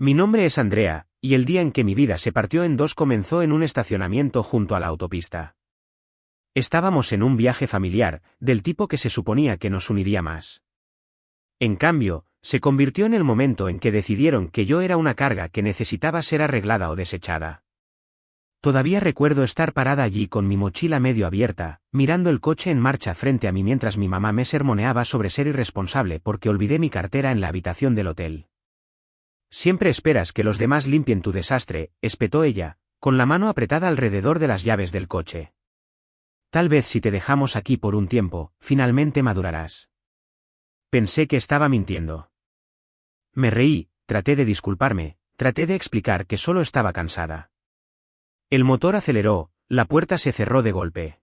Mi nombre es Andrea, y el día en que mi vida se partió en dos comenzó en un estacionamiento junto a la autopista. Estábamos en un viaje familiar, del tipo que se suponía que nos uniría más. En cambio, se convirtió en el momento en que decidieron que yo era una carga que necesitaba ser arreglada o desechada. Todavía recuerdo estar parada allí con mi mochila medio abierta, mirando el coche en marcha frente a mí mientras mi mamá me sermoneaba sobre ser irresponsable porque olvidé mi cartera en la habitación del hotel. Siempre esperas que los demás limpien tu desastre, espetó ella, con la mano apretada alrededor de las llaves del coche. Tal vez si te dejamos aquí por un tiempo, finalmente madurarás. Pensé que estaba mintiendo. Me reí, traté de disculparme, traté de explicar que solo estaba cansada. El motor aceleró, la puerta se cerró de golpe.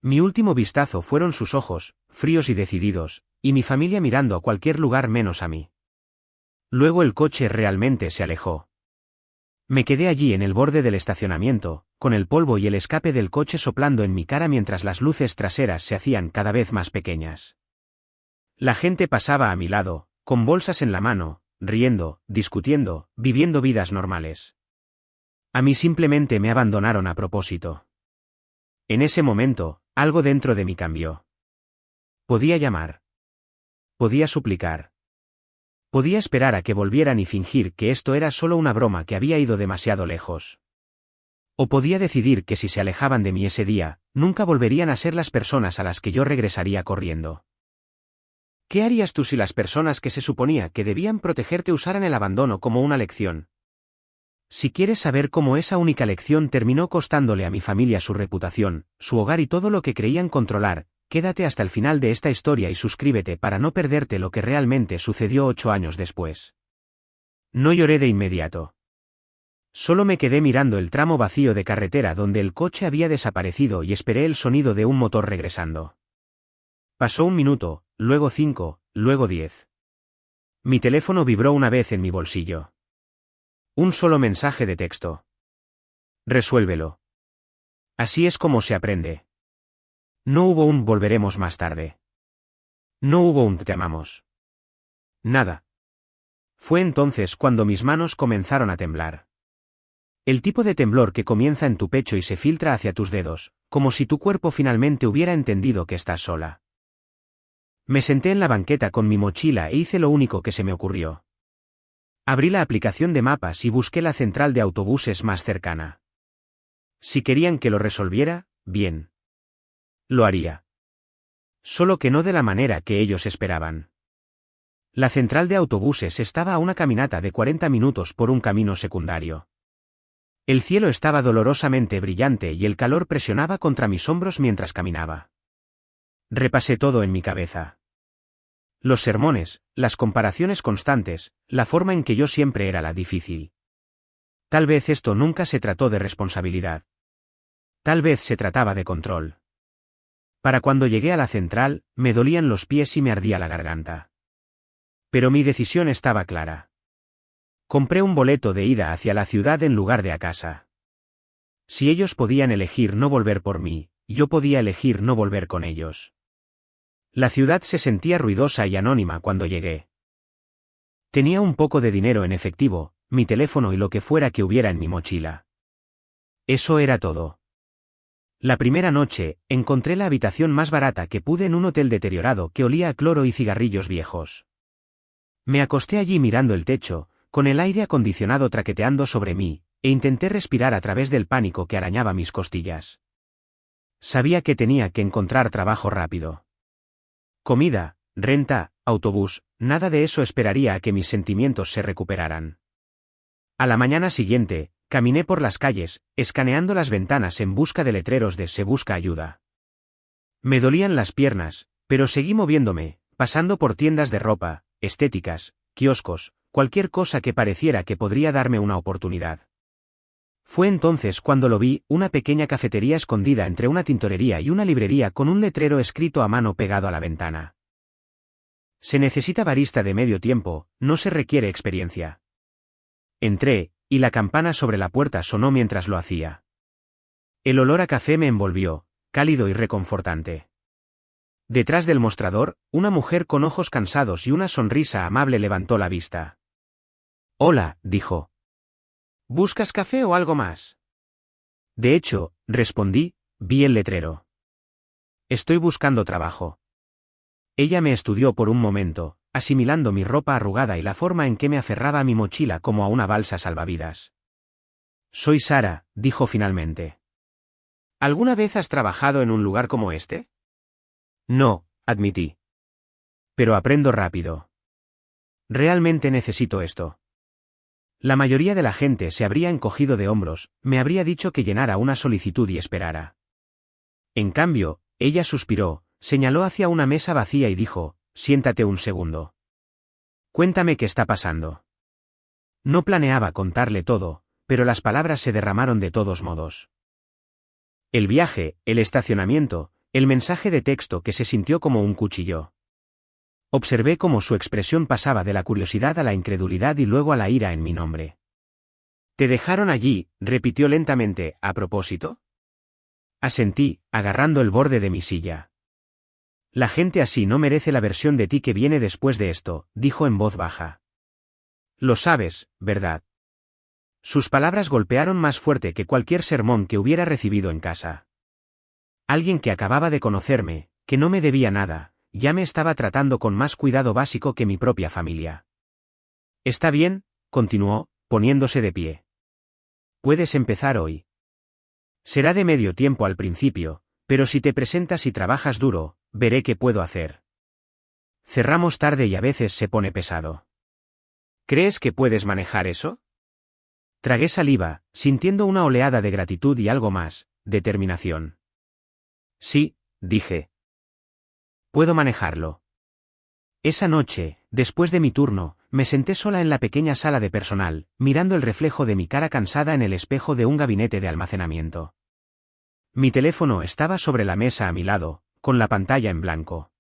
Mi último vistazo fueron sus ojos, fríos y decididos, y mi familia mirando a cualquier lugar menos a mí. Luego el coche realmente se alejó. Me quedé allí en el borde del estacionamiento, con el polvo y el escape del coche soplando en mi cara mientras las luces traseras se hacían cada vez más pequeñas. La gente pasaba a mi lado, con bolsas en la mano, riendo, discutiendo, viviendo vidas normales. A mí simplemente me abandonaron a propósito. En ese momento, algo dentro de mí cambió. Podía llamar. Podía suplicar. Podía esperar a que volvieran y fingir que esto era solo una broma que había ido demasiado lejos. O podía decidir que si se alejaban de mí ese día, nunca volverían a ser las personas a las que yo regresaría corriendo. ¿Qué harías tú si las personas que se suponía que debían protegerte usaran el abandono como una lección? Si quieres saber cómo esa única lección terminó costándole a mi familia su reputación, su hogar y todo lo que creían controlar, quédate hasta el final de esta historia y suscríbete para no perderte lo que realmente sucedió 8 años después. No lloré de inmediato. Solo me quedé mirando el tramo vacío de carretera donde el coche había desaparecido y esperé el sonido de un motor regresando. Pasó 1 minuto, luego 5, luego 10. Mi teléfono vibró una vez en mi bolsillo. Un solo mensaje de texto. Resuélvelo. Así es como se aprende. No hubo un volveremos más tarde. No hubo un te amamos. Nada. Fue entonces cuando mis manos comenzaron a temblar. El tipo de temblor que comienza en tu pecho y se filtra hacia tus dedos, como si tu cuerpo finalmente hubiera entendido que estás sola. Me senté en la banqueta con mi mochila e hice lo único que se me ocurrió. Abrí la aplicación de mapas y busqué la central de autobuses más cercana. Si querían que lo resolviera, bien. Lo haría. Solo que no de la manera que ellos esperaban. La central de autobuses estaba a una caminata de 40 minutos por un camino secundario. El cielo estaba dolorosamente brillante y el calor presionaba contra mis hombros mientras caminaba. Repasé todo en mi cabeza. Los sermones, las comparaciones constantes, la forma en que yo siempre era la difícil. Tal vez esto nunca se trató de responsabilidad. Tal vez se trataba de control. Para cuando llegué a la central, me dolían los pies y me ardía la garganta. Pero mi decisión estaba clara. Compré un boleto de ida hacia la ciudad en lugar de a casa. Si ellos podían elegir no volver por mí, yo podía elegir no volver con ellos. La ciudad se sentía ruidosa y anónima cuando llegué. Tenía un poco de dinero en efectivo, mi teléfono y lo que fuera que hubiera en mi mochila. Eso era todo. La primera noche, encontré la habitación más barata que pude en un hotel deteriorado que olía a cloro y cigarrillos viejos. Me acosté allí mirando el techo, con el aire acondicionado traqueteando sobre mí, e intenté respirar a través del pánico que arañaba mis costillas. Sabía que tenía que encontrar trabajo rápido. Comida, renta, autobús, nada de eso esperaría a que mis sentimientos se recuperaran. A la mañana siguiente, caminé por las calles, escaneando las ventanas en busca de letreros de "Se busca ayuda". Me dolían las piernas, pero seguí moviéndome, pasando por tiendas de ropa, estéticas, kioscos, cualquier cosa que pareciera que podría darme una oportunidad. Fue entonces cuando lo vi, una pequeña cafetería escondida entre una tintorería y una librería con un letrero escrito a mano pegado a la ventana. Se necesita barista de medio tiempo, no se requiere experiencia. Entré, y la campana sobre la puerta sonó mientras lo hacía. El olor a café me envolvió, cálido y reconfortante. Detrás del mostrador, una mujer con ojos cansados y una sonrisa amable levantó la vista. Hola, dijo. ¿Buscas café o algo más? De hecho, respondí, vi el letrero. Estoy buscando trabajo. Ella me estudió por un momento, asimilando mi ropa arrugada y la forma en que me aferraba a mi mochila como a una balsa salvavidas. Soy Sara, dijo finalmente. ¿Alguna vez has trabajado en un lugar como este? No, admití. Pero aprendo rápido. Realmente necesito esto. La mayoría de la gente se habría encogido de hombros, me habría dicho que llenara una solicitud y esperara. En cambio, ella suspiró, señaló hacia una mesa vacía y dijo, siéntate un segundo. Cuéntame qué está pasando. No planeaba contarle todo, pero las palabras se derramaron de todos modos. El viaje, el estacionamiento, el mensaje de texto que se sintió como un cuchillo. Observé cómo su expresión pasaba de la curiosidad a la incredulidad y luego a la ira en mi nombre. ¿Te dejaron allí?, repitió lentamente, ¿a propósito? Asentí, agarrando el borde de mi silla. La gente así no merece la versión de ti que viene después de esto, dijo en voz baja. Lo sabes, ¿verdad? Sus palabras golpearon más fuerte que cualquier sermón que hubiera recibido en casa. Alguien que acababa de conocerme, que no me debía nada, ya me estaba tratando con más cuidado básico que mi propia familia. Está bien, continuó, poniéndose de pie. Puedes empezar hoy. Será de medio tiempo al principio, pero si te presentas y trabajas duro, veré qué puedo hacer. Cerramos tarde y a veces se pone pesado. ¿Crees que puedes manejar eso? Tragué saliva, sintiendo una oleada de gratitud y algo más, determinación. Sí, dije. Puedo manejarlo. Esa noche, después de mi turno, me senté sola en la pequeña sala de personal, mirando el reflejo de mi cara cansada en el espejo de un gabinete de almacenamiento. Mi teléfono estaba sobre la mesa a mi lado, con la pantalla en blanco.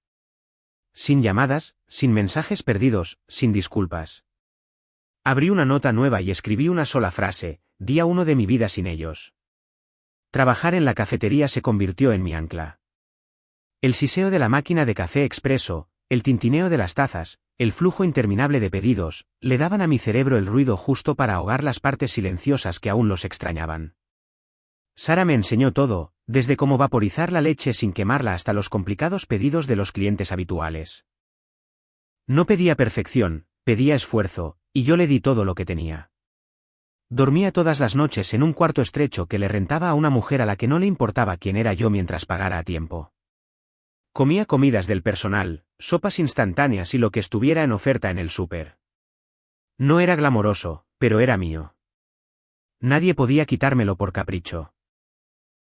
Sin llamadas, sin mensajes perdidos, sin disculpas. Abrí una nota nueva y escribí una sola frase, día 1 de mi vida sin ellos. Trabajar en la cafetería se convirtió en mi ancla. El siseo de la máquina de café expreso, el tintineo de las tazas, el flujo interminable de pedidos, le daban a mi cerebro el ruido justo para ahogar las partes silenciosas que aún los extrañaban. Sara me enseñó todo, desde cómo vaporizar la leche sin quemarla hasta los complicados pedidos de los clientes habituales. No pedía perfección, pedía esfuerzo, y yo le di todo lo que tenía. Dormía todas las noches en un cuarto estrecho que le rentaba a una mujer a la que no le importaba quién era yo mientras pagara a tiempo. Comía comidas del personal, sopas instantáneas y lo que estuviera en oferta en el súper. No era glamoroso, pero era mío. Nadie podía quitármelo por capricho.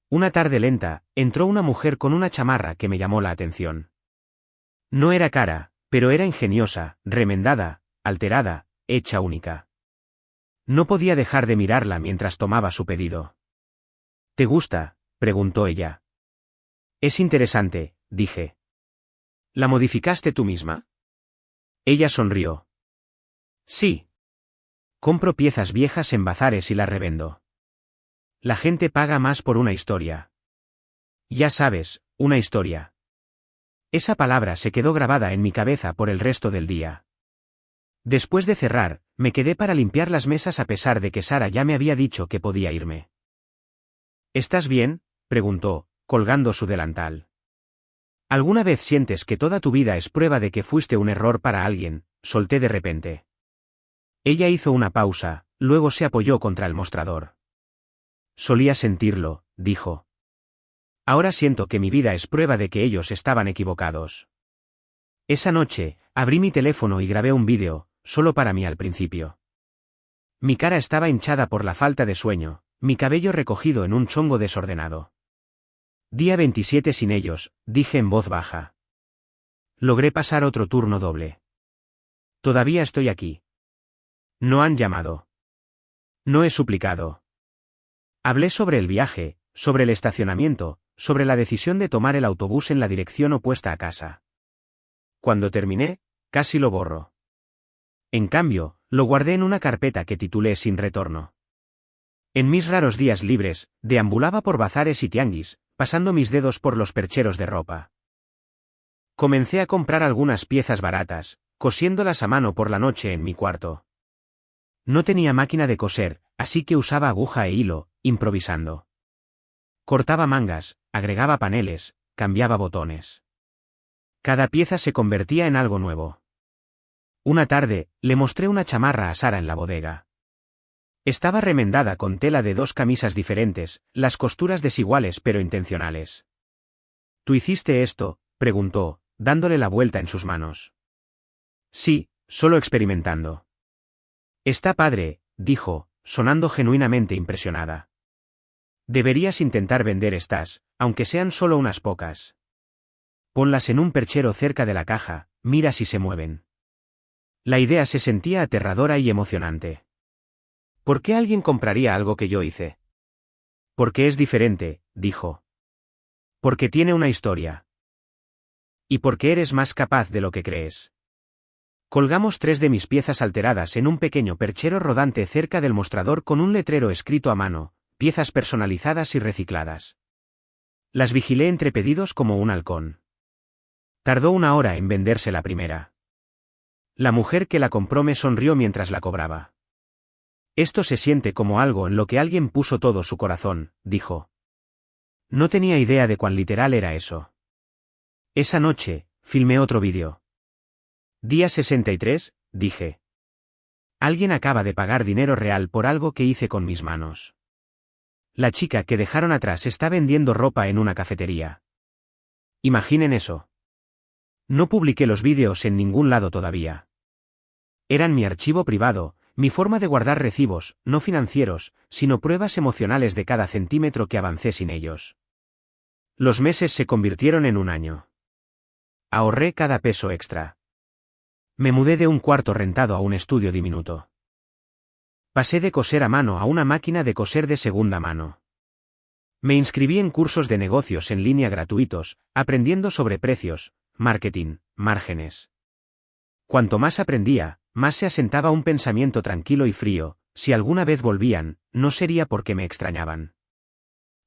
Una tarde lenta, entró una mujer con una chamarra que me llamó la atención. No era cara, pero era ingeniosa, remendada, alterada, hecha única. No podía dejar de mirarla mientras tomaba su pedido. ¿Te gusta?, preguntó ella. Es interesante, dije. ¿La modificaste tú misma? Ella sonrió. Sí. Compro piezas viejas en bazares y las revendo. La gente paga más por una historia. Ya sabes, una historia. Esa palabra se quedó grabada en mi cabeza por el resto del día. Después de cerrar, me quedé para limpiar las mesas a pesar de que Sara ya me había dicho que podía irme. ¿Estás bien?, preguntó, colgando su delantal. ¿Alguna vez sientes que toda tu vida es prueba de que fuiste un error para alguien?, solté de repente. Ella hizo una pausa, luego se apoyó contra el mostrador. Solía sentirlo, dijo. Ahora siento que mi vida es prueba de que ellos estaban equivocados. Esa noche, abrí mi teléfono y grabé un vídeo, solo para mí al principio. Mi cara estaba hinchada por la falta de sueño, mi cabello recogido en un chongo desordenado. Día 27 sin ellos, dije en voz baja. Logré pasar otro turno doble. Todavía estoy aquí. No han llamado. No he suplicado. Hablé sobre el viaje, sobre el estacionamiento, sobre la decisión de tomar el autobús en la dirección opuesta a casa. Cuando terminé, casi lo borro. En cambio, lo guardé en una carpeta que titulé Sin retorno. En mis raros días libres, deambulaba por bazares y tianguis, pasando mis dedos por los percheros de ropa. Comencé a comprar algunas piezas baratas, cosiéndolas a mano por la noche en mi cuarto. No tenía máquina de coser, así que usaba aguja e hilo, improvisando. Cortaba mangas, agregaba paneles, cambiaba botones. Cada pieza se convertía en algo nuevo. Una tarde, le mostré una chamarra a Sara en la bodega. Estaba remendada con tela de 2 camisas diferentes, las costuras desiguales pero intencionales. ¿Tú hiciste esto?, preguntó, dándole la vuelta en sus manos. Sí, solo experimentando. Está padre, dijo, sonando genuinamente impresionada. Deberías intentar vender estas, aunque sean solo unas pocas. Ponlas en un perchero cerca de la caja, mira si se mueven. La idea se sentía aterradora y emocionante. ¿Por qué alguien compraría algo que yo hice? Porque es diferente, dijo. Porque tiene una historia. Y porque eres más capaz de lo que crees. Colgamos 3 de mis piezas alteradas en un pequeño perchero rodante cerca del mostrador con un letrero escrito a mano, piezas personalizadas y recicladas. Las vigilé entre pedidos como un halcón. Tardó 1 hora en venderse la primera. La mujer que la compró me sonrió mientras la cobraba. Esto se siente como algo en lo que alguien puso todo su corazón, dijo. No tenía idea de cuán literal era eso. Esa noche, filmé otro vídeo. Día 63, dije. Alguien acaba de pagar dinero real por algo que hice con mis manos. La chica que dejaron atrás está vendiendo ropa en una cafetería. Imaginen eso. No publiqué los vídeos en ningún lado todavía. Eran mi archivo privado, mi forma de guardar recibos, no financieros, sino pruebas emocionales de cada centímetro que avancé sin ellos. Los meses se convirtieron en 1 año. Ahorré cada peso extra. Me mudé de un cuarto rentado a un estudio diminuto. Pasé de coser a mano a una máquina de coser de segunda mano. Me inscribí en cursos de negocios en línea gratuitos, aprendiendo sobre precios, marketing, márgenes. Cuanto más aprendía, más se asentaba un pensamiento tranquilo y frío: si alguna vez volvían, no sería porque me extrañaban.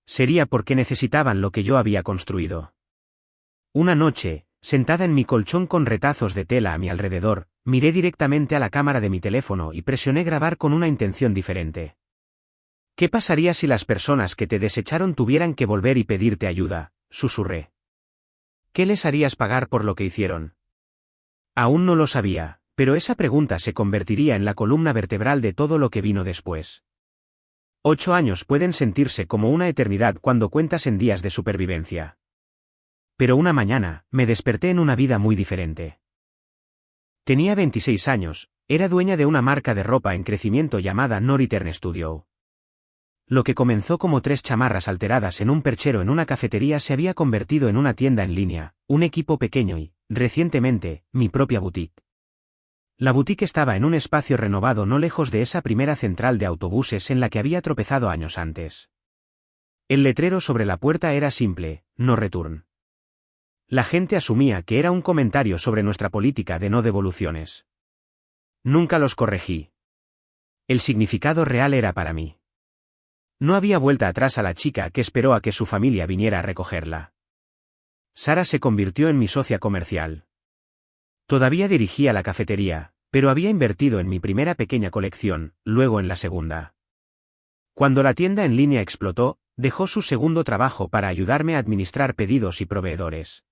Sería porque necesitaban lo que yo había construido. Una noche, sentada en mi colchón con retazos de tela a mi alrededor, miré directamente a la cámara de mi teléfono y presioné grabar con una intención diferente. ¿Qué pasaría si las personas que te desecharon tuvieran que volver y pedirte ayuda?, susurré. ¿Qué les harías pagar por lo que hicieron? Aún no lo sabía, pero esa pregunta se convertiría en la columna vertebral de todo lo que vino después. 8 años pueden sentirse como una eternidad cuando cuentas en días de supervivencia. Pero una mañana, me desperté en una vida muy diferente. Tenía 26 años, era dueña de una marca de ropa en crecimiento llamada No Return Studio. Lo que comenzó como 3 chamarras alteradas en un perchero en una cafetería se había convertido en una tienda en línea, un equipo pequeño y, recientemente, mi propia boutique. La boutique estaba en un espacio renovado no lejos de esa primera central de autobuses en la que había tropezado años antes. El letrero sobre la puerta era simple: No return. La gente asumía que era un comentario sobre nuestra política de no devoluciones. Nunca los corregí. El significado real era para mí. No había vuelta atrás a la chica que esperó a que su familia viniera a recogerla. Sara se convirtió en mi socia comercial. Todavía dirigía la cafetería, pero había invertido en mi primera pequeña colección, luego en la segunda. Cuando la tienda en línea explotó, dejó su segundo trabajo para ayudarme a administrar pedidos y proveedores.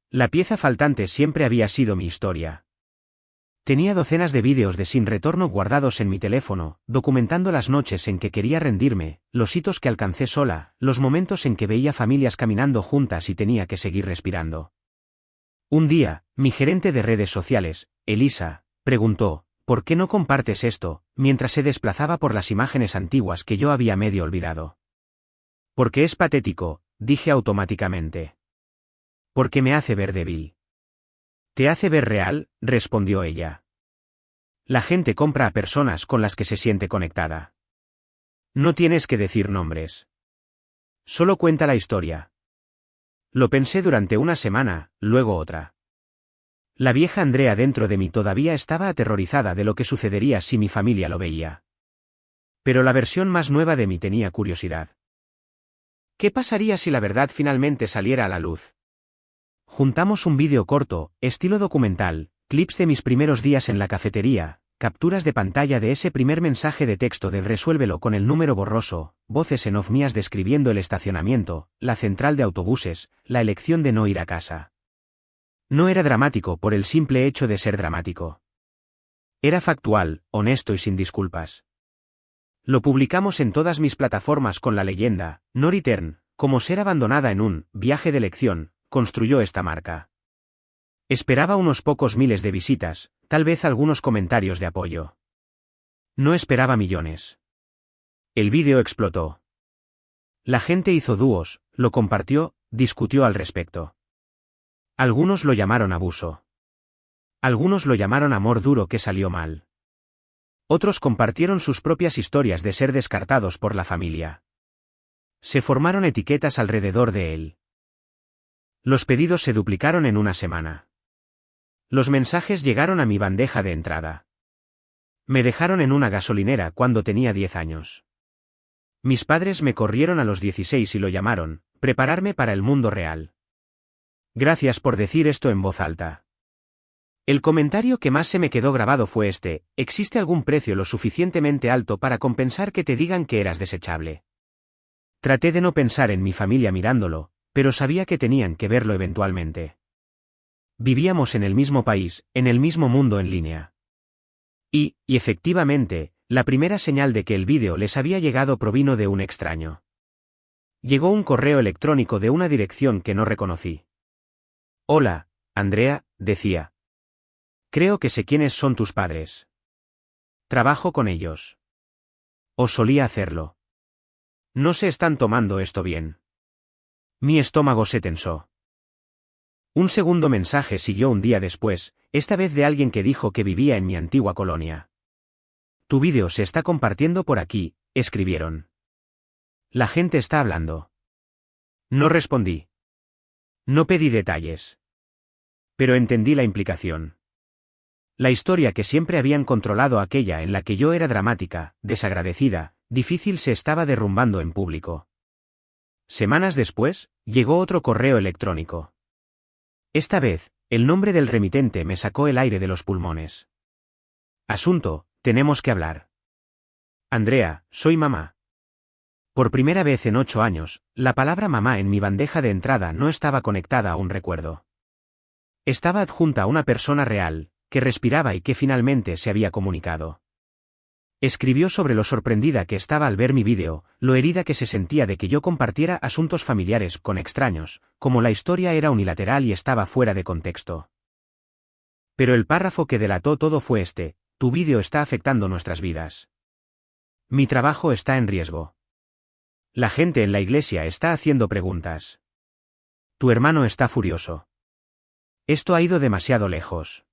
La pieza faltante siempre había sido mi historia. Tenía docenas de vídeos de sin retorno guardados en mi teléfono, documentando las noches en que quería rendirme, los hitos que alcancé sola, los momentos en que veía familias caminando juntas y tenía que seguir respirando. Un día, mi gerente de redes sociales, Elisa, preguntó: ¿por qué no compartes esto?, mientras se desplazaba por las imágenes antiguas que yo había medio olvidado. Porque es patético, dije automáticamente. Porque me hace ver débil. ¿Te hace ver real?, respondió ella. La gente compra a personas con las que se siente conectada. No tienes que decir nombres. Solo cuenta la historia. Lo pensé durante una semana, luego otra. La vieja Andrea dentro de mí todavía estaba aterrorizada de lo que sucedería si mi familia lo veía. Pero la versión más nueva de mí tenía curiosidad. ¿Qué pasaría si la verdad finalmente saliera a la luz? Juntamos un vídeo corto, estilo documental, clips de mis primeros días en la cafetería, capturas de pantalla de ese primer mensaje de texto de resuélvelo con el número borroso, voces en off mías describiendo el estacionamiento, la central de autobuses, la elección de no ir a casa. No era dramático por el simple hecho de ser dramático. Era factual, honesto y sin disculpas. Lo publicamos en todas mis plataformas con la leyenda, no return, como ser abandonada en un viaje de elección, construyó esta marca. Esperaba unos pocos miles de visitas, tal vez algunos comentarios de apoyo. No esperaba millones. El vídeo explotó. La gente hizo dúos, lo compartió, discutió al respecto. Algunos lo llamaron abuso. Algunos lo llamaron amor duro que salió mal. Otros compartieron sus propias historias de ser descartados por la familia. Se formaron etiquetas alrededor de él. Los pedidos se duplicaron en una semana. Los mensajes llegaron a mi bandeja de entrada. Me dejaron en una gasolinera cuando tenía 10 años. Mis padres me corrieron a los 16 y lo llamaron, prepararme para el mundo real. Gracias por decir esto en voz alta. El comentario que más se me quedó grabado fue este: ¿existe algún precio lo suficientemente alto para compensar que te digan que eras desechable? Traté de no pensar en mi familia mirándolo, pero sabía que tenían que verlo eventualmente. Vivíamos en el mismo país, en el mismo mundo en línea. Y efectivamente, la primera señal de que el vídeo les había llegado provino de un extraño. Llegó un correo electrónico de una dirección que no reconocí. Hola, Andrea, decía. Creo que sé quiénes son tus padres. Trabajo con ellos. O solía hacerlo. No se están tomando esto bien. Mi estómago se tensó. Un segundo mensaje siguió un día después, esta vez de alguien que dijo que vivía en mi antigua colonia. Tu vídeo se está compartiendo por aquí, escribieron. La gente está hablando. No respondí. No pedí detalles. Pero entendí la implicación. La historia que siempre habían controlado, aquella en la que yo era dramática, desagradecida, difícil, se estaba derrumbando en público. Semanas después, llegó otro correo electrónico. Esta vez, el nombre del remitente me sacó el aire de los pulmones. Asunto: tenemos que hablar. Andrea, soy mamá. Por primera vez en 8 años, la palabra mamá en mi bandeja de entrada no estaba conectada a un recuerdo. Estaba adjunta a una persona real, que respiraba y que finalmente se había comunicado. Escribió sobre lo sorprendida que estaba al ver mi vídeo, lo herida que se sentía de que yo compartiera asuntos familiares con extraños, como la historia era unilateral y estaba fuera de contexto. Pero el párrafo que delató todo fue este: tu vídeo está afectando nuestras vidas. Mi trabajo está en riesgo. La gente en la iglesia está haciendo preguntas. Tu hermano está furioso. Esto ha ido demasiado lejos.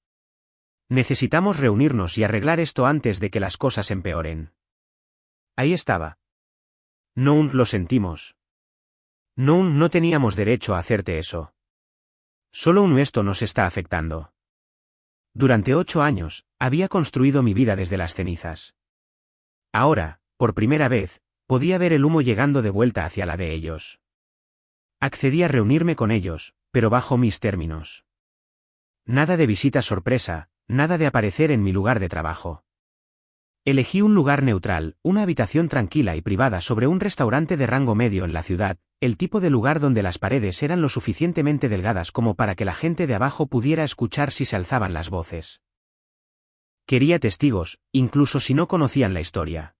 Necesitamos reunirnos y arreglar esto antes de que las cosas empeoren. Ahí estaba. No, lo sentimos. No teníamos derecho a hacerte eso. Solo esto nos está afectando. Durante 8 años, había construido mi vida desde las cenizas. Ahora, por primera vez, podía ver el humo llegando de vuelta hacia la de ellos. Accedí a reunirme con ellos, pero bajo mis términos. Nada de visita sorpresa, nada de aparecer en mi lugar de trabajo. Elegí un lugar neutral, una habitación tranquila y privada sobre un restaurante de rango medio en la ciudad, el tipo de lugar donde las paredes eran lo suficientemente delgadas como para que la gente de abajo pudiera escuchar si se alzaban las voces. Quería testigos, incluso si no conocían la historia.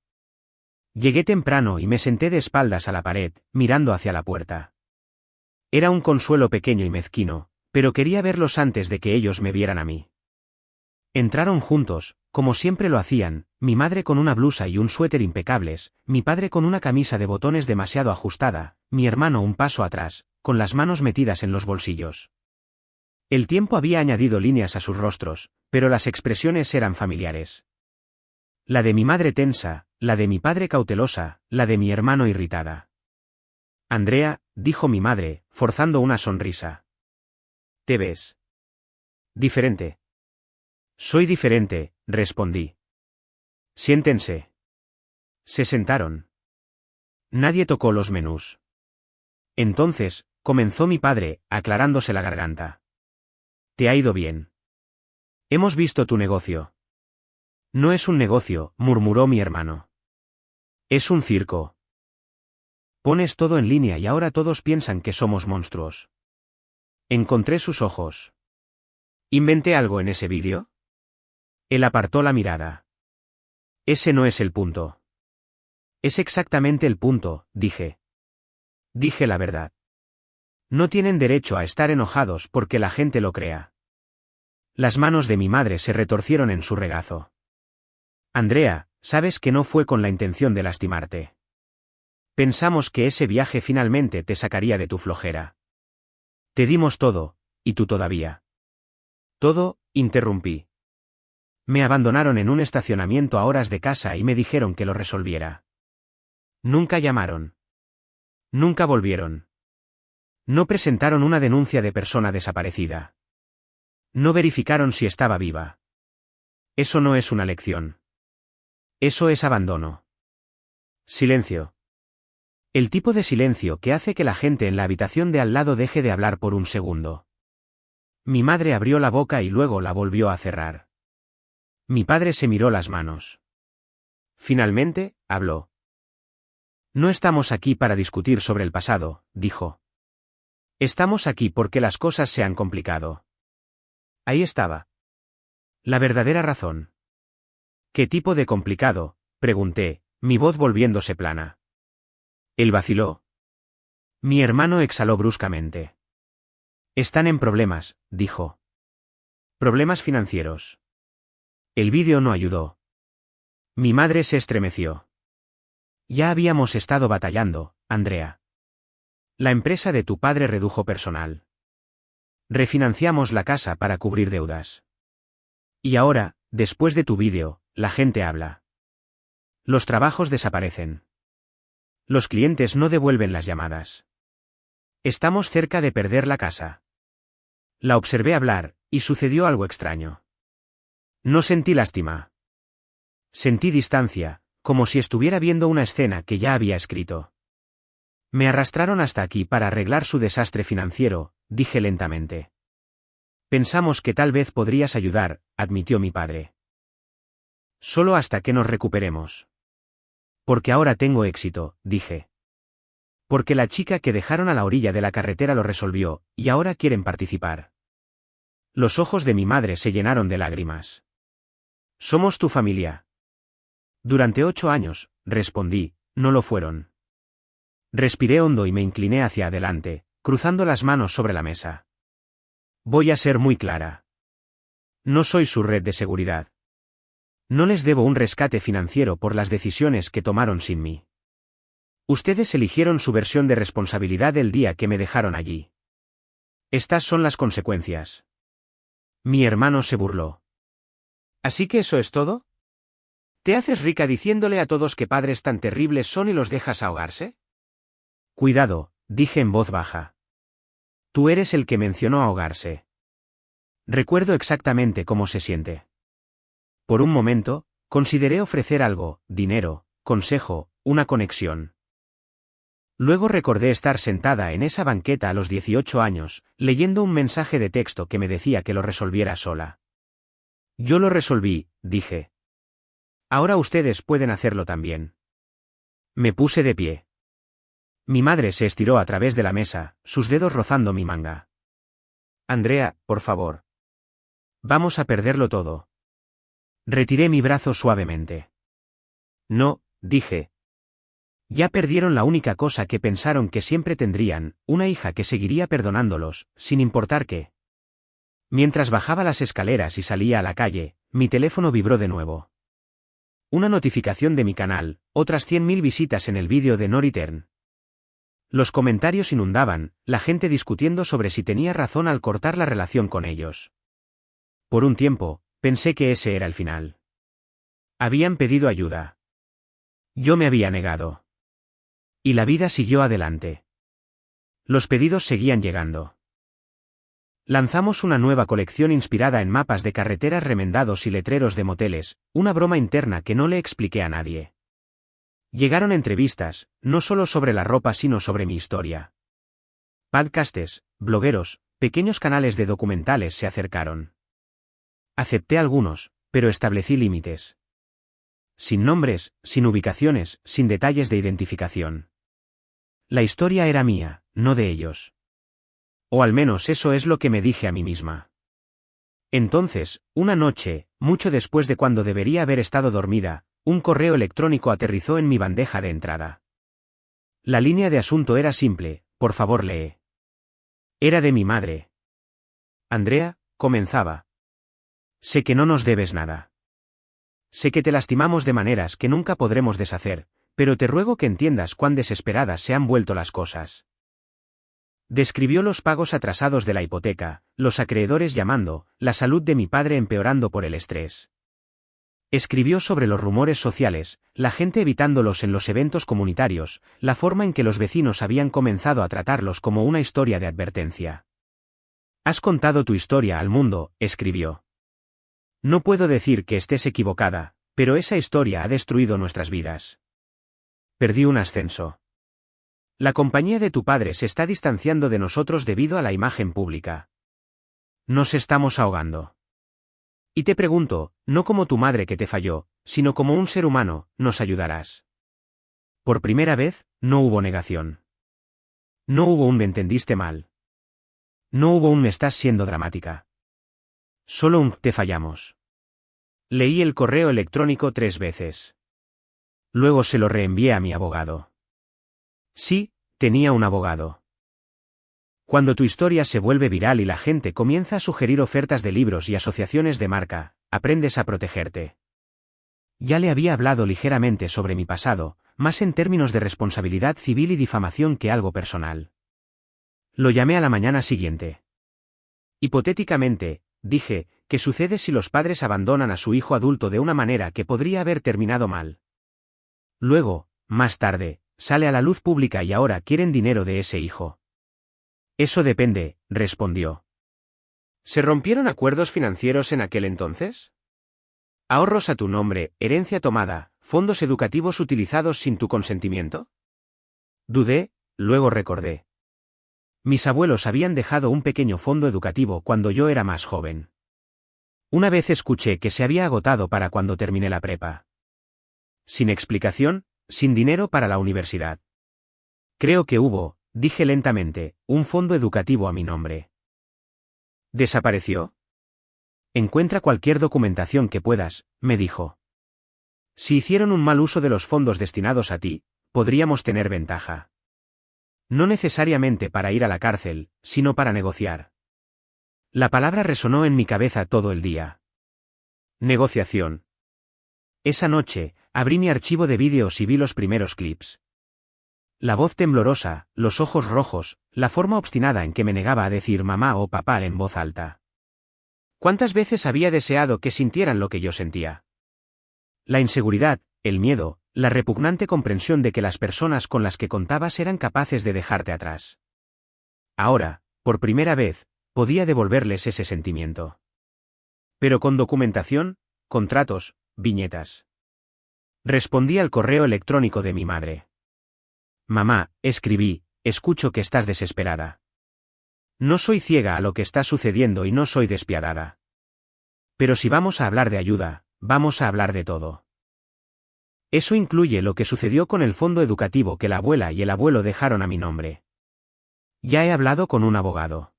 Llegué temprano y me senté de espaldas a la pared, mirando hacia la puerta. Era un consuelo pequeño y mezquino, pero quería verlos antes de que ellos me vieran a mí. Entraron juntos, como siempre lo hacían, mi madre con una blusa y un suéter impecables, mi padre con una camisa de botones demasiado ajustada, mi hermano un paso atrás, con las manos metidas en los bolsillos. El tiempo había añadido líneas a sus rostros, pero las expresiones eran familiares. La de mi madre tensa, la de mi padre cautelosa, la de mi hermano irritada. Andrea, dijo mi madre, forzando una sonrisa. ¿Te ves diferente? Soy diferente, respondí. Siéntense. Se sentaron. Nadie tocó los menús. Entonces, comenzó mi padre, aclarándose la garganta. ¿Te ha ido bien? Hemos visto tu negocio. No es un negocio, murmuró mi hermano. Es un circo. Pones todo en línea y ahora todos piensan que somos monstruos. Encontré sus ojos. ¿Inventé algo en ese vídeo? Él apartó la mirada. Ese no es el punto. Es exactamente el punto, dije. Dije la verdad. No tienen derecho a estar enojados porque la gente lo crea. Las manos de mi madre se retorcieron en su regazo. Andrea, sabes que no fue con la intención de lastimarte. Pensamos que ese viaje finalmente te sacaría de tu flojera. Te dimos todo, y tú todavía. Todo, interrumpí. Me abandonaron en un estacionamiento a horas de casa y me dijeron que lo resolviera. Nunca llamaron. Nunca volvieron. No presentaron una denuncia de persona desaparecida. No verificaron si estaba viva. Eso no es una lección. Eso es abandono. Silencio. El tipo de silencio que hace que la gente en la habitación de al lado deje de hablar por un segundo. Mi madre abrió la boca y luego la volvió a cerrar. Mi padre se miró las manos. Finalmente, habló. No estamos aquí para discutir sobre el pasado, dijo. Estamos aquí porque las cosas se han complicado. Ahí estaba. La verdadera razón. ¿Qué tipo de complicado?, pregunté, mi voz volviéndose plana. Él vaciló. Mi hermano exhaló bruscamente. Están en problemas, dijo. Problemas financieros. El vídeo no ayudó. Mi madre se estremeció. Ya habíamos estado batallando, Andrea. La empresa de tu padre redujo personal. Refinanciamos la casa para cubrir deudas. Y ahora, después de tu vídeo, la gente habla. Los trabajos desaparecen. Los clientes no devuelven las llamadas. Estamos cerca de perder la casa. La observé hablar, y sucedió algo extraño. No sentí lástima. Sentí distancia, como si estuviera viendo una escena que ya había escrito. Me arrastraron hasta aquí para arreglar su desastre financiero, dije lentamente. Pensamos que tal vez podrías ayudar, admitió mi padre. Solo hasta que nos recuperemos. Porque ahora tengo éxito, dije. Porque la chica que dejaron a la orilla de la carretera lo resolvió, y ahora quieren participar. Los ojos de mi madre se llenaron de lágrimas. Somos tu familia. Durante 8 años, respondí, no lo fueron. Respiré hondo y me incliné hacia adelante, cruzando las manos sobre la mesa. Voy a ser muy clara. No soy su red de seguridad. No les debo un rescate financiero por las decisiones que tomaron sin mí. Ustedes eligieron su versión de responsabilidad el día que me dejaron allí. Estas son las consecuencias. Mi hermano se burló. ¿Así que eso es todo? ¿Te haces rica diciéndole a todos qué padres tan terribles son y los dejas ahogarse? Cuidado, dije en voz baja. Tú eres el que mencionó ahogarse. Recuerdo exactamente cómo se siente. Por un momento, consideré ofrecer algo, dinero, consejo, una conexión. Luego recordé estar sentada en esa banqueta a los 18 años, leyendo un mensaje de texto que me decía que lo resolviera sola. Yo lo resolví, dije. Ahora ustedes pueden hacerlo también. Me puse de pie. Mi madre se estiró a través de la mesa, sus dedos rozando mi manga. Andrea, por favor. Vamos a perderlo todo. Retiré mi brazo suavemente. No, dije. Ya perdieron la única cosa que pensaron que siempre tendrían, una hija que seguiría perdonándolos, sin importar qué. Mientras bajaba las escaleras y salía a la calle, mi teléfono vibró de nuevo. Una notificación de mi canal, otras 100.000 visitas en el vídeo de No Return. Los comentarios inundaban, la gente discutiendo sobre si tenía razón al cortar la relación con ellos. Por un tiempo, pensé que ese era el final. Habían pedido ayuda. Yo me había negado. Y la vida siguió adelante. Los pedidos seguían llegando. Lanzamos una nueva colección inspirada en mapas de carreteras remendados y letreros de moteles, una broma interna que no le expliqué a nadie. Llegaron entrevistas, no solo sobre la ropa sino sobre mi historia. Podcasts, blogueros, pequeños canales de documentales se acercaron. Acepté algunos, pero establecí límites. Sin nombres, sin ubicaciones, sin detalles de identificación. La historia era mía, no de ellos. O al menos eso es lo que me dije a mí misma. Entonces, una noche, mucho después de cuando debería haber estado dormida, un correo electrónico aterrizó en mi bandeja de entrada. La línea de asunto era simple: por favor lee. Era de mi madre. Andrea, comenzaba. Sé que no nos debes nada. Sé que te lastimamos de maneras que nunca podremos deshacer, pero te ruego que entiendas cuán desesperadas se han vuelto las cosas. Describió los pagos atrasados de la hipoteca, los acreedores llamando, la salud de mi padre empeorando por el estrés. Escribió sobre los rumores sociales, la gente evitándolos en los eventos comunitarios, la forma en que los vecinos habían comenzado a tratarlos como una historia de advertencia. Has contado tu historia al mundo, escribió. No puedo decir que estés equivocada, pero esa historia ha destruido nuestras vidas. Perdí un ascenso. La compañía de tu padre se está distanciando de nosotros debido a la imagen pública. Nos estamos ahogando. Y te pregunto, no como tu madre que te falló, sino como un ser humano, ¿nos ayudarás? Por primera vez, no hubo negación. No hubo un me entendiste mal. No hubo un me estás siendo dramática. Solo un te fallamos. Leí el correo electrónico 3 veces. Luego se lo reenvié a mi abogado. Sí, tenía un abogado. Cuando tu historia se vuelve viral y la gente comienza a sugerir ofertas de libros y asociaciones de marca, aprendes a protegerte. Ya le había hablado ligeramente sobre mi pasado, más en términos de responsabilidad civil y difamación que algo personal. Lo llamé a la mañana siguiente. Hipotéticamente, dije, ¿qué sucede si los padres abandonan a su hijo adulto de una manera que podría haber terminado mal? Luego, más tarde, sale a la luz pública y ahora quieren dinero de ese hijo. Eso depende, respondió. ¿Se rompieron acuerdos financieros en aquel entonces? ¿Ahorros a tu nombre, herencia tomada, fondos educativos utilizados sin tu consentimiento? Dudé, luego recordé. Mis abuelos habían dejado un pequeño fondo educativo cuando yo era más joven. Una vez escuché que se había agotado para cuando terminé la prepa. Sin explicación, sin dinero para la universidad. Creo que hubo, dije lentamente, un fondo educativo a mi nombre. ¿Desapareció? Encuentra cualquier documentación que puedas, me dijo. Si hicieron un mal uso de los fondos destinados a ti, podríamos tener ventaja. No necesariamente para ir a la cárcel, sino para negociar. La palabra resonó en mi cabeza todo el día. Negociación. Esa noche, abrí mi archivo de vídeos y vi los primeros clips. La voz temblorosa, los ojos rojos, la forma obstinada en que me negaba a decir mamá o papá en voz alta. ¿Cuántas veces había deseado que sintieran lo que yo sentía? La inseguridad, el miedo, la repugnante comprensión de que las personas con las que contabas eran capaces de dejarte atrás. Ahora, por primera vez, podía devolverles ese sentimiento. Pero con documentación, contratos, viñetas. Respondí al correo electrónico de mi madre. Mamá, escribí, escucho que estás desesperada. No soy ciega a lo que está sucediendo y no soy despiadada. Pero si vamos a hablar de ayuda, vamos a hablar de todo. Eso incluye lo que sucedió con el fondo educativo que la abuela y el abuelo dejaron a mi nombre. Ya he hablado con un abogado.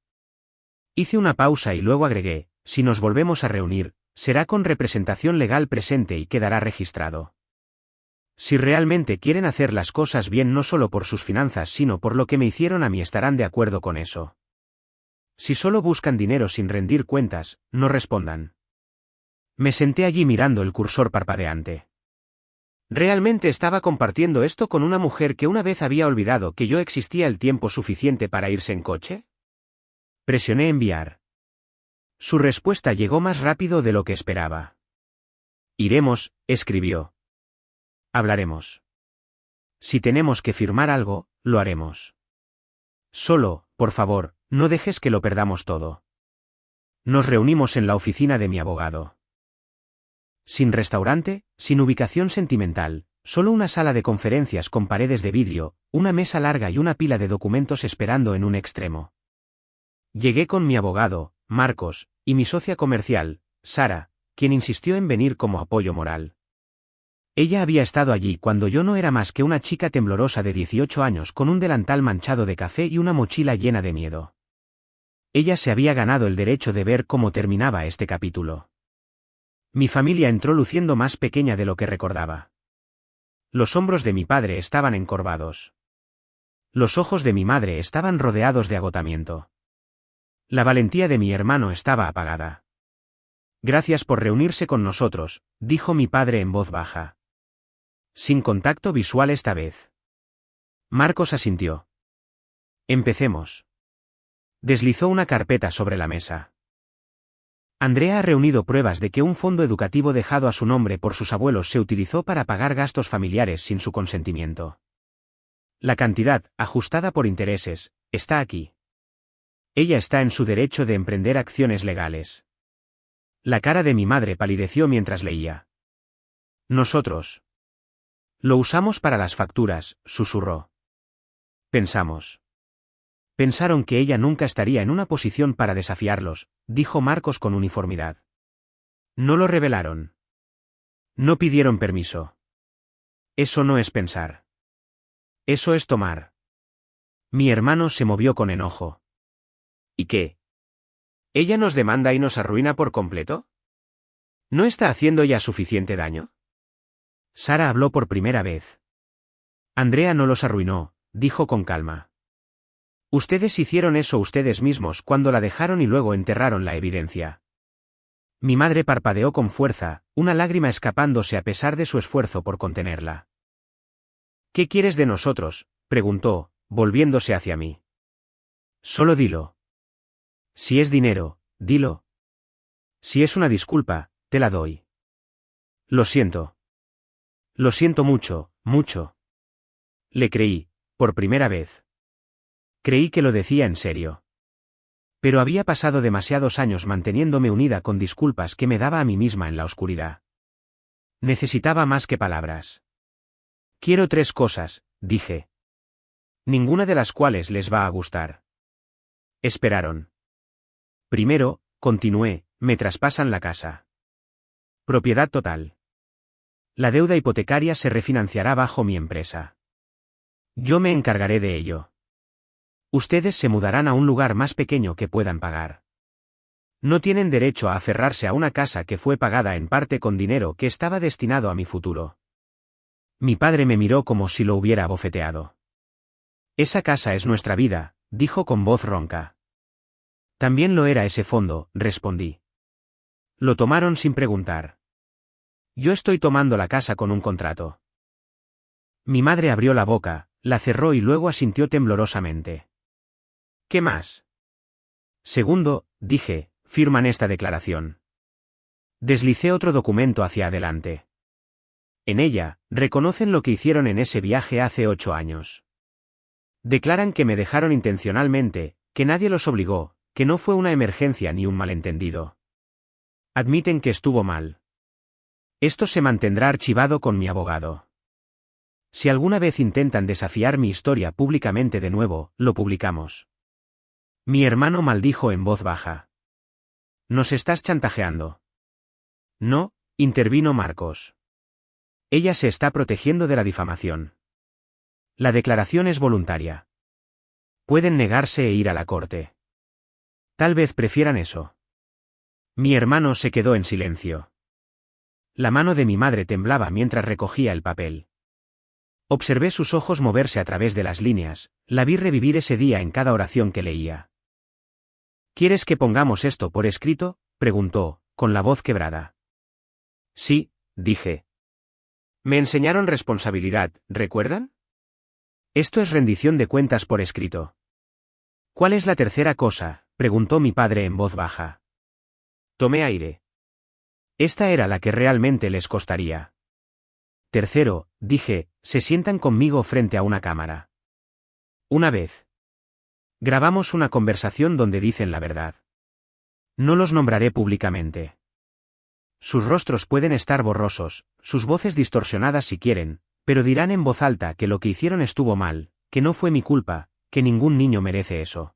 Hice una pausa y luego agregué, si nos volvemos a reunir, será con representación legal presente y quedará registrado. Si realmente quieren hacer las cosas bien no solo por sus finanzas sino por lo que me hicieron a mí estarán de acuerdo con eso. Si solo buscan dinero sin rendir cuentas, no respondan. Me senté allí mirando el cursor parpadeante. ¿Realmente estaba compartiendo esto con una mujer que una vez había olvidado que yo existía el tiempo suficiente para irse en coche? Presioné enviar. Su respuesta llegó más rápido de lo que esperaba. Iremos, escribió. Hablaremos. Si tenemos que firmar algo, lo haremos. Solo, por favor, no dejes que lo perdamos todo. Nos reunimos en la oficina de mi abogado. Sin restaurante, sin ubicación sentimental, solo una sala de conferencias con paredes de vidrio, una mesa larga y una pila de documentos esperando en un extremo. Llegué con mi abogado, Marcos, y mi socia comercial, Sara, quien insistió en venir como apoyo moral. Ella había estado allí cuando yo no era más que una chica temblorosa de 18 años con un delantal manchado de café y una mochila llena de miedo. Ella se había ganado el derecho de ver cómo terminaba este capítulo. Mi familia entró luciendo más pequeña de lo que recordaba. Los hombros de mi padre estaban encorvados. Los ojos de mi madre estaban rodeados de agotamiento. La valentía de mi hermano estaba apagada. Gracias por reunirse con nosotros, dijo mi padre en voz baja. Sin contacto visual esta vez. Marcos asintió. Empecemos. Deslizó una carpeta sobre la mesa. Andrea ha reunido pruebas de que un fondo educativo dejado a su nombre por sus abuelos se utilizó para pagar gastos familiares sin su consentimiento. La cantidad, ajustada por intereses, está aquí. Ella está en su derecho de emprender acciones legales. La cara de mi madre palideció mientras leía. Nosotros. Lo usamos para las facturas, susurró. Pensamos. Pensaron que ella nunca estaría en una posición para desafiarlos, dijo Marcos con uniformidad. No lo revelaron. No pidieron permiso. Eso no es pensar. Eso es tomar. Mi hermano se movió con enojo. ¿Y qué? ¿Ella nos demanda y nos arruina por completo? ¿No está haciendo ya suficiente daño? Sara habló por primera vez. Andrea no los arruinó, dijo con calma. Ustedes hicieron eso ustedes mismos cuando la dejaron y luego enterraron la evidencia. Mi madre parpadeó con fuerza, una lágrima escapándose a pesar de su esfuerzo por contenerla. ¿Qué quieres de nosotros?, preguntó, volviéndose hacia mí. Solo dilo. Si es dinero, dilo. Si es una disculpa, te la doy. Lo siento. Lo siento mucho, mucho. Le creí, por primera vez. Creí que lo decía en serio. Pero había pasado demasiados años manteniéndome unida con disculpas que me daba a mí misma en la oscuridad. Necesitaba más que palabras. Quiero 3 cosas, dije. Ninguna de las cuales les va a gustar. Esperaron. Primero, continué, me traspasan la casa. Propiedad total. La deuda hipotecaria se refinanciará bajo mi empresa. Yo me encargaré de ello. Ustedes se mudarán a un lugar más pequeño que puedan pagar. No tienen derecho a aferrarse a una casa que fue pagada en parte con dinero que estaba destinado a mi futuro. Mi padre me miró como si lo hubiera abofeteado. Esa casa es nuestra vida, dijo con voz ronca. También lo era ese fondo, respondí. Lo tomaron sin preguntar. Yo estoy tomando la casa con un contrato. Mi madre abrió la boca, la cerró y luego asintió temblorosamente. ¿Qué más? Segundo, dije, firman esta declaración. Deslicé otro documento hacia adelante. En ella, reconocen lo que hicieron en ese viaje hace 8 años. Declaran que me dejaron intencionalmente, que nadie los obligó, que no fue una emergencia ni un malentendido. Admiten que estuvo mal. Esto se mantendrá archivado con mi abogado. Si alguna vez intentan desafiar mi historia públicamente de nuevo, lo publicamos. Mi hermano maldijo en voz baja. ¿Nos estás chantajeando? No, intervino Marcos. Ella se está protegiendo de la difamación. La declaración es voluntaria. Pueden negarse e ir a la corte. Tal vez prefieran eso. Mi hermano se quedó en silencio. La mano de mi madre temblaba mientras recogía el papel. Observé sus ojos moverse a través de las líneas, la vi revivir ese día en cada oración que leía. ¿Quieres que pongamos esto por escrito?, preguntó, con la voz quebrada. Sí, dije. Me enseñaron responsabilidad, ¿recuerdan? Esto es rendición de cuentas por escrito. ¿Cuál es la tercera cosa?, preguntó mi padre en voz baja. Tomé aire. Esta era la que realmente les costaría. Tercero, dije, se sientan conmigo frente a una cámara. Una vez. Grabamos una conversación donde dicen la verdad. No los nombraré públicamente. Sus rostros pueden estar borrosos, sus voces distorsionadas si quieren, pero dirán en voz alta que lo que hicieron estuvo mal, que no fue mi culpa, que ningún niño merece eso.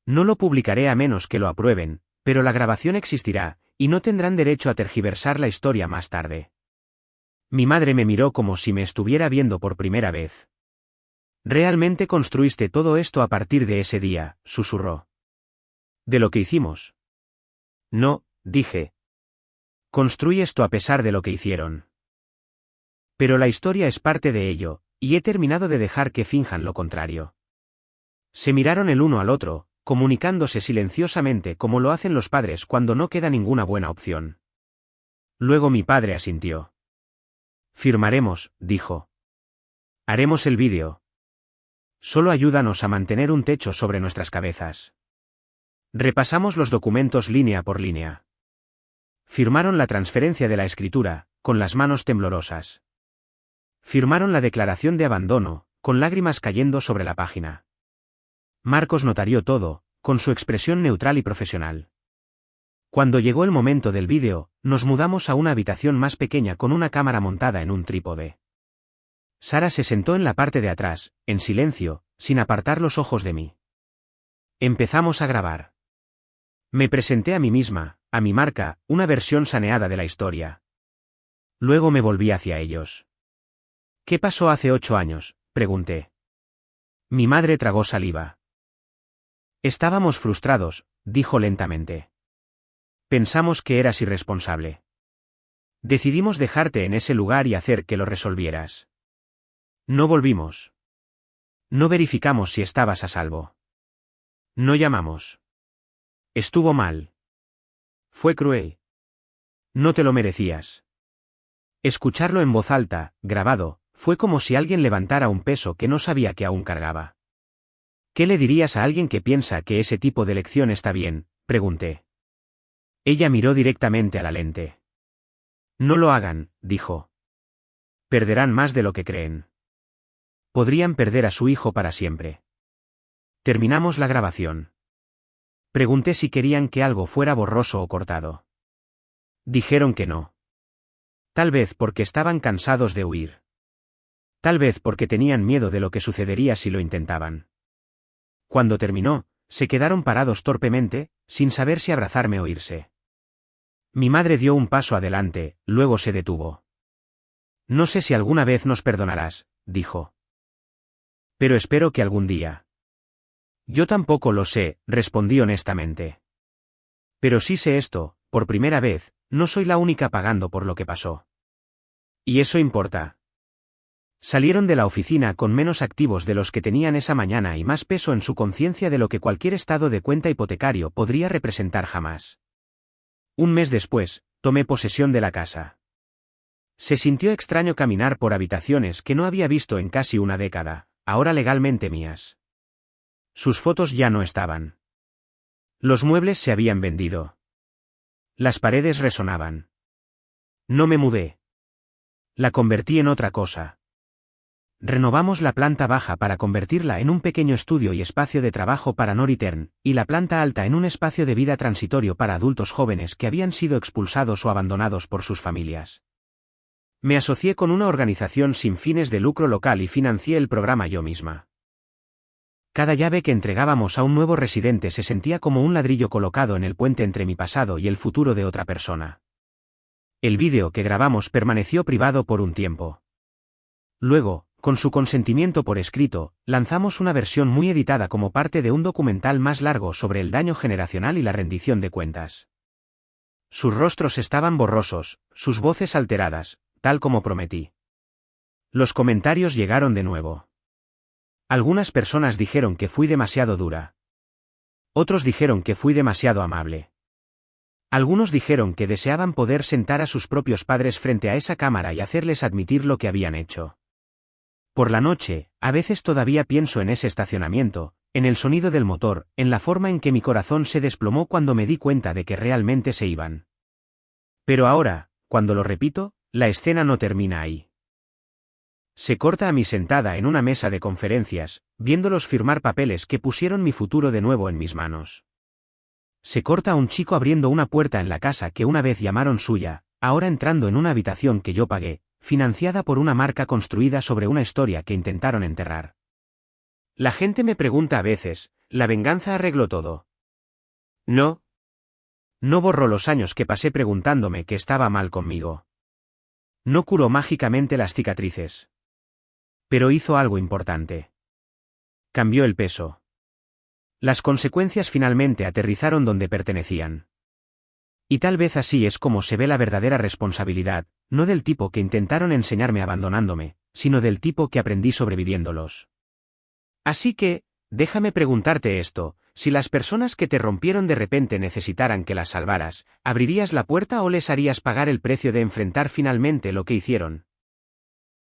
No lo publicaré a menos que lo aprueben, pero la grabación existirá, y no tendrán derecho a tergiversar la historia más tarde. Mi madre me miró como si me estuviera viendo por primera vez. «¿Realmente construiste todo esto a partir de ese día?», susurró. «¿De lo que hicimos?». «No», dije. «Construí esto a pesar de lo que hicieron. Pero la historia es parte de ello, y he terminado de dejar que finjan lo contrario». Se miraron el uno al otro, comunicándose silenciosamente como lo hacen los padres cuando no queda ninguna buena opción. Luego mi padre asintió. «Firmaremos», dijo. «Haremos el vídeo. Solo ayúdanos a mantener un techo sobre nuestras cabezas». Repasamos los documentos línea por línea. Firmaron la transferencia de la escritura, con las manos temblorosas. Firmaron la declaración de abandono, con lágrimas cayendo sobre la página. Marcos notarió todo, con su expresión neutral y profesional. Cuando llegó el momento del vídeo, nos mudamos a una habitación más pequeña con una cámara montada en un trípode. Sara se sentó en la parte de atrás, en silencio, sin apartar los ojos de mí. Empezamos a grabar. Me presenté a mí misma, a mi marca, una versión saneada de la historia. Luego me volví hacia ellos. «¿Qué pasó hace 8 años?», pregunté. Mi madre tragó saliva. «Estábamos frustrados», dijo lentamente. «Pensamos que eras irresponsable. Decidimos dejarte en ese lugar y hacer que lo resolvieras. No volvimos. No verificamos si estabas a salvo. No llamamos. Estuvo mal. Fue cruel. No te lo merecías». Escucharlo en voz alta, grabado, fue como si alguien levantara un peso que no sabía que aún cargaba. «¿Qué le dirías a alguien que piensa que ese tipo de lección está bien?», pregunté. Ella miró directamente a la lente. «No lo hagan», dijo. «Perderán más de lo que creen. Podrían perder a su hijo para siempre». Terminamos la grabación. Pregunté si querían que algo fuera borroso o cortado. Dijeron que no. Tal vez porque estaban cansados de huir. Tal vez porque tenían miedo de lo que sucedería si lo intentaban. Cuando terminó, se quedaron parados torpemente, sin saber si abrazarme o irse. Mi madre dio un paso adelante, luego se detuvo. «No sé si alguna vez nos perdonarás», dijo. «Pero espero que algún día». «Yo tampoco lo sé», respondí honestamente. «Pero sí sé esto, por primera vez, no soy la única pagando por lo que pasó. Y eso importa». Salieron de la oficina con menos activos de los que tenían esa mañana y más peso en su conciencia de lo que cualquier estado de cuenta hipotecario podría representar jamás. Un mes después, tomé posesión de la casa. Se sintió extraño caminar por habitaciones que no había visto en casi una década, ahora legalmente mías. Sus fotos ya no estaban. Los muebles se habían vendido. Las paredes resonaban. No me mudé. La convertí en otra cosa. Renovamos la planta baja para convertirla en un pequeño estudio y espacio de trabajo para no return, y la planta alta en un espacio de vida transitorio para adultos jóvenes que habían sido expulsados o abandonados por sus familias. Me asocié con una organización sin fines de lucro local y financié el programa yo misma. Cada llave que entregábamos a un nuevo residente se sentía como un ladrillo colocado en el puente entre mi pasado y el futuro de otra persona. El vídeo que grabamos permaneció privado por un tiempo. Luego, con su consentimiento por escrito, lanzamos una versión muy editada como parte de un documental más largo sobre el daño generacional y la rendición de cuentas. Sus rostros estaban borrosos, sus voces alteradas, tal como prometí. Los comentarios llegaron de nuevo. Algunas personas dijeron que fui demasiado dura. Otros dijeron que fui demasiado amable. Algunos dijeron que deseaban poder sentar a sus propios padres frente a esa cámara y hacerles admitir lo que habían hecho. Por la noche, a veces todavía pienso en ese estacionamiento, en el sonido del motor, en la forma en que mi corazón se desplomó cuando me di cuenta de que realmente se iban. Pero ahora, cuando lo repito, la escena no termina ahí. Se corta a mí sentada en una mesa de conferencias, viéndolos firmar papeles que pusieron mi futuro de nuevo en mis manos. Se corta a un chico abriendo una puerta en la casa que una vez llamaron suya, ahora entrando en una habitación que yo pagué, financiada por una marca construida sobre una historia que intentaron enterrar. La gente me pregunta a veces, ¿la venganza arregló todo? No. No borró los años que pasé preguntándome qué estaba mal conmigo. No curó mágicamente las cicatrices. Pero hizo algo importante. Cambió el peso. Las consecuencias finalmente aterrizaron donde pertenecían. Y tal vez así es como se ve la verdadera responsabilidad, no del tipo que intentaron enseñarme abandonándome, sino del tipo que aprendí sobreviviéndolos. Así que, déjame preguntarte esto, si las personas que te rompieron de repente necesitaran que las salvaras, ¿abrirías la puerta o les harías pagar el precio de enfrentar finalmente lo que hicieron?